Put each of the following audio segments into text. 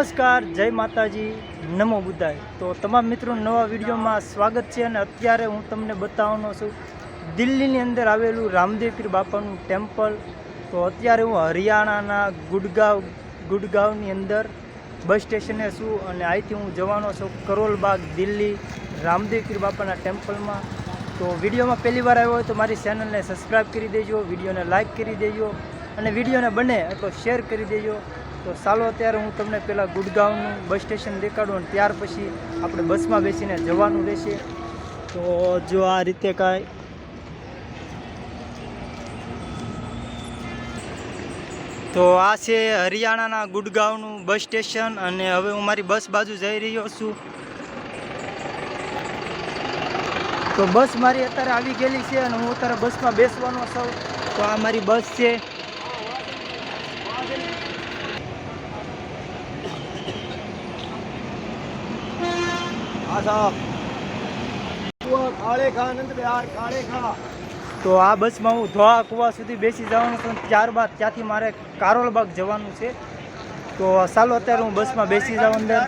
નમસ્કાર, જય માતાજી, નમો બુદ્ધાય। તો તમામ મિત્રો નવા વિડીયોમાં સ્વાગત છે અને અત્યારે હું તમને બતાવવાનો છું દિલ્હીની અંદર આવેલું રામદેવ પીર બાપાનું ટેમ્પલ। તો અત્યારે હું હરિયાણાના ગુડગાંવની અંદર બસ સ્ટેશને છું અને અહીંથી હું જવાનો છું કરોલબાગ દિલ્હી રામદેવ પીર બાપાના ટેમ્પલમાં। તો વિડીયોમાં પહેલી વાર આવ્યો હોય તો મારી ચેનલને સબસ્ક્રાઈબ કરી દેજો, વિડીયોને લાઇક કરી દેજો અને વિડીયોને બને એટલો શેર કરી દેજો। તો ચાલો અત્યારે હું તમને પહેલાં ગુડગાંવનું બસ સ્ટેશન દેખાડું અને ત્યાર પછી આપણે બસમાં બેસીને જવાનું રહેશે। તો જો આ રીતે કાંઈ તો આ છે હરિયાણાના ગુડગાંવનું બસ સ્ટેશન અને હવે હું મારી બસ બાજુ જઈ રહ્યો છું। તો બસ મારી અત્યારે આવી ગયેલી છે અને હું અત્યારે બસમાં બેસવાનો છું। તો આ મારી બસ છે। તો આ બસમાં હું ધોળા કુવા સુધી બેસી જવાનું છું, ત્યારબાદ ત્યાંથી મારે કારોલબાગ જવાનું છે। તો ચાલો અત્યારે હું બસમાં બેસી જાઉં અંદર।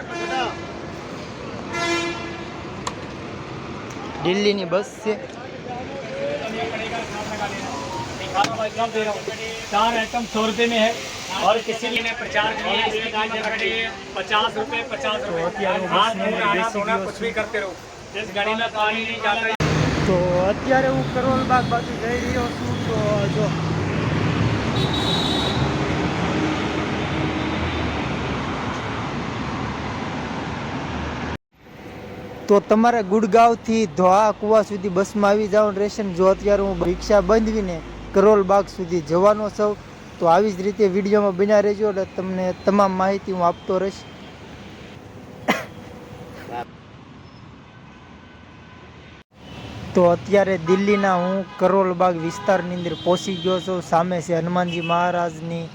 दिल्ली बस से 4 आइटम 100 रुपये में है और किसी ने प्रचार किया है इसकी गाड़ी खड़ी है 50 रुपये 50 रुपये हाथ धोना धोना कुछ भी करते रहो, इस गाड़ी में पानी नहीं जाता। तो અત્યારે હું કરોલબાગ બાજુ જઈ રહ્યો છું। તો જો તો તમારે ગુડગાંવથી ધોળા કુવા સુધી બસમાં આવી જવાનું રહેશે। જો અત્યારે હું રિક્ષા બંધવીને કરોલબાગ સુધી જવાનો છું। તો આવી જ રીતે વિડીયોમાં બન્યા રહેજો એટલે તમને તમામ માહિતી હું આપતો રહીશ। તો અત્યારે દિલ્હીના હું કરોલબાગ વિસ્તારની અંદર પહોંચી ગયો છું। સામે છે હનુમાનજી મહારાજની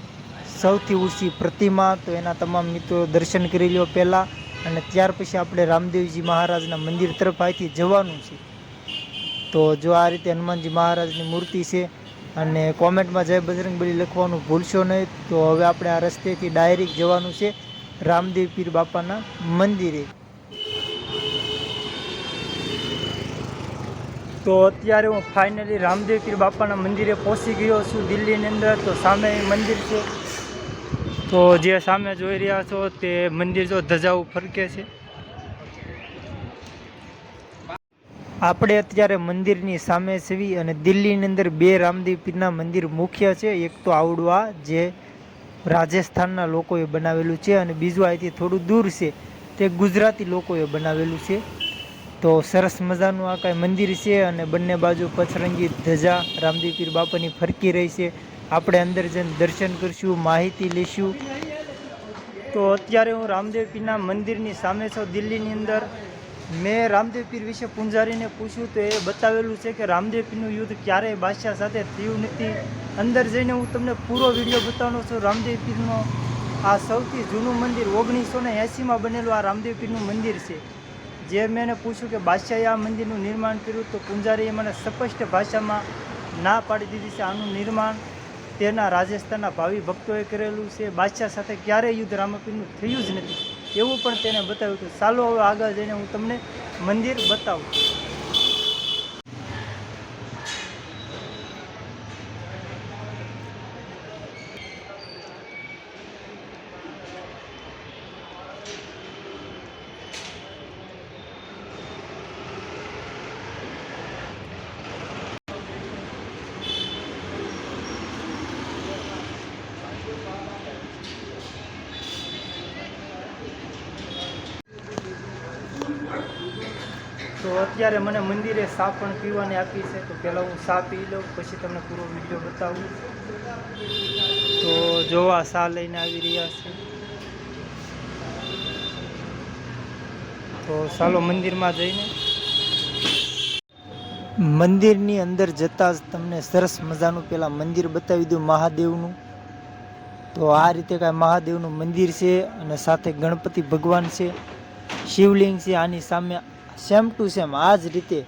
સૌથી ઊંચી પ્રતિમા। તો એના તમામ મિત્રો દર્શન કરી લ્યો પહેલાં અને ત્યાર પછી આપણે રામદેવજી મહારાજના મંદિર તરફ અહીંથી જવાનું છે। તો જો આ રીતે હનુમાનજી મહારાજની મૂર્તિ છે અને કોમેન્ટમાં જય બજરંગબલી લખવાનું ભૂલશો નહીં। તો હવે આપણે આ રસ્તેથી ડાયરેક્ટ જવાનું છે રામદેવ પીર બાપાના મંદિરે। તો અત્યારે હું ફાઇનલી રામદેવ પીર બાપાના મંદિરે પહોંચી ગયો છું દિલ્હીની અંદર। તો સામે મંદિર છે, તો જે સામે જોઈ રહ્યા છો તે મંદિર જો ધજાઓ ફરકે છે। આપણે અત્યારે મંદિરની સામે છીએ અને દિલ્હીની અંદર બે રામદેવ પીરના મંદિર મુખ્ય છે। એક તો આવડું આ જે રાજસ્થાનના લોકોએ બનાવેલું છે અને બીજું અહીંથી થોડું દૂર છે તે ગુજરાતી લોકોએ બનાવેલું છે। તો સરસ મજાનું આ કાંઈ મંદિર છે અને બંને બાજુ પચરંગી ધજા રામદેવ પીર બાપાની ફરકી રહી છે। આપણે અંદર જઈને દર્શન કરીશું, માહિતી લઈશું। તો અત્યારે હું રામદેવ પીરના મંદિરની સામે છું દિલ્હીની અંદર। મેં રામદેવ પીર વિશે પૂંજારીને પૂછ્યું તો એ બતાવેલું છે કે રામદેવ પીરનું યુદ્ધ ક્યારેય બાદશાહ સાથે થયું નથી। અંદર જઈને હું તમને પૂરો વિડીયો બતાવવાનો છું। રામદેવ પીરનો આ સૌથી જૂનું મંદિર 1980માં બનેલું આ રામદેવ પીરનું મંદિર છે। જે મેં એને પૂછ્યું કે બાદશાહે આ મંદિરનું નિર્માણ કર્યું તો પૂંજારીએ મને સ્પષ્ટ ભાષામાં ના પાડી દીધી છે આનું નિર્માણ તેના રાજસ્થાનના ભાવિ ભક્તોએ કરેલું છે। બાદશાહ સાથે ક્યારેય યુદ્ધ રામપીરનું થયું જ નથી એવું પણ તેને બતાવ્યું હતું। ચાલો હવે આગળ જઈને હું તમને મંદિર બતાવું। તો અત્યારે મને મંદિરે ચા પણ પીવાની આપી છે। તો પહેલાં હું ચા પી લઉં પછી તમને પૂરો વિડીયો બતાવું। તો જોવા ચા લઈને આવી રહ્યા છે। તો ચાલો મંદિરમાં જઈને મંદિરની અંદર જતાં જ તમને સરસ મજાનું પહેલાં મંદિર બતાવી દઉં મહાદેવનું। તો આ રીતે કાંઈ મહાદેવનું મંદિર છે અને સાથે ગણપતિ ભગવાન છે, શિવલિંગ છે। આની સામે સેમ ટુ સેમ આ જ રીતે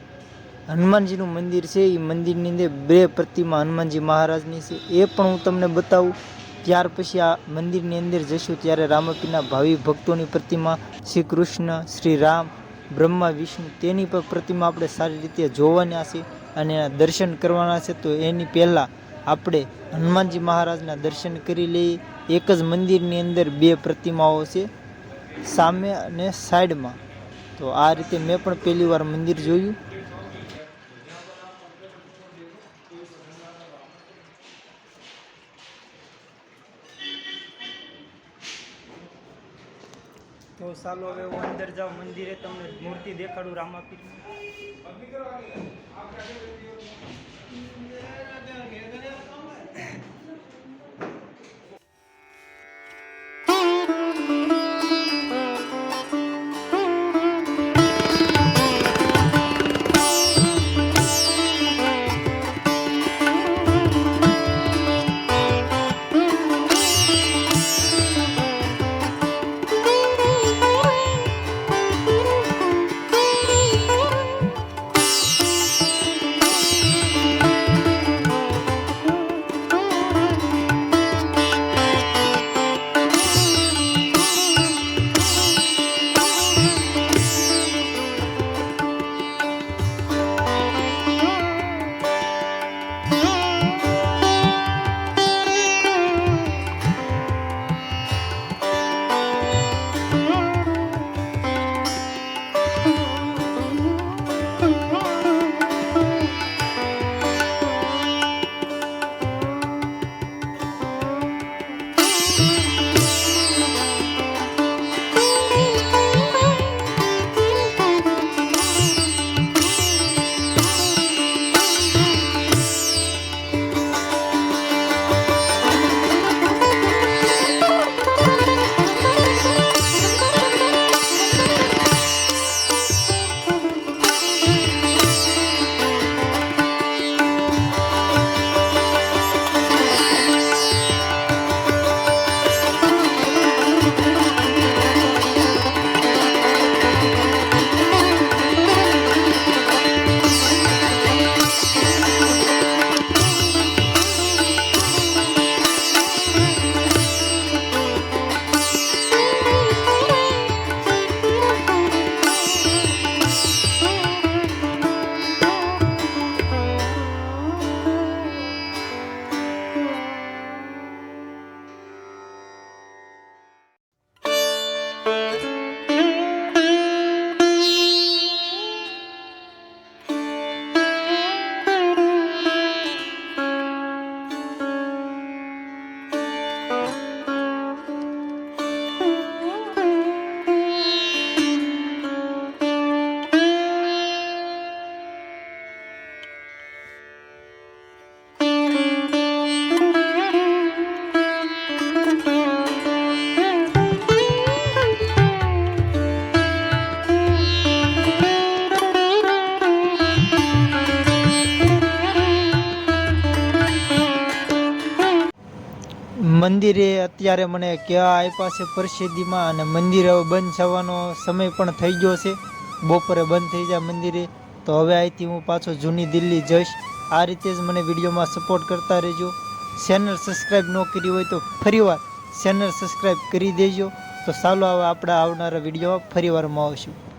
હનુમાનજીનું મંદિર છે। એ મંદિરની અંદર બે પ્રતિમા હનુમાનજી મહારાજની છે, એ પણ હું તમને બતાવું। ત્યાર પછી આ મંદિરની અંદર જઈશું ત્યારે રામાપીરના ભાવિ ભક્તોની પ્રતિમા, શ્રી કૃષ્ણ, શ્રી રામ, બ્રહ્મા, વિષ્ણુ તેની પર પ્રતિમા આપણે સારી રીતે જોવાના છે અને એના દર્શન કરવાના છે. તો એની પહેલાં આપણે હનુમાનજી મહારાજના દર્શન કરી લઈએ. એક જ મંદિરની અંદર 2 પ્રતિમાઓ છે, સામે અને સાઈડમાં. તો આ રીતે મેં પણ પહેલી વાર મંદિર જોયું. તો ચાલો હવે હું અંદર જાઉં મંદિરે, તમને મૂર્તિ દેખાડું રામાપીરની. મંદિરે અત્યારે મને કહેવા આપ્યા છે પ્રસિદ્ધિમાં, અને મંદિર હવે બંધ થવાનો સમય પણ થઈ ગયો છે. બપોરે બંધ થઈ જાય મંદિરે, તો હવે અહીંથી હું પાછો જૂની દિલ્હી જઈશ. આ રીતે જ મને વિડીયોમાં સપોર્ટ કરતા રહેજો. ચેનલ સબસ્ક્રાઈબ ન કરી હોય તો ફરીવાર ચેનલ સબસ્ક્રાઈબ કરી દેજો. તો ચાલો હવે આપણે આવનારા વિડીયોમાં ફરીવાર મળીશું.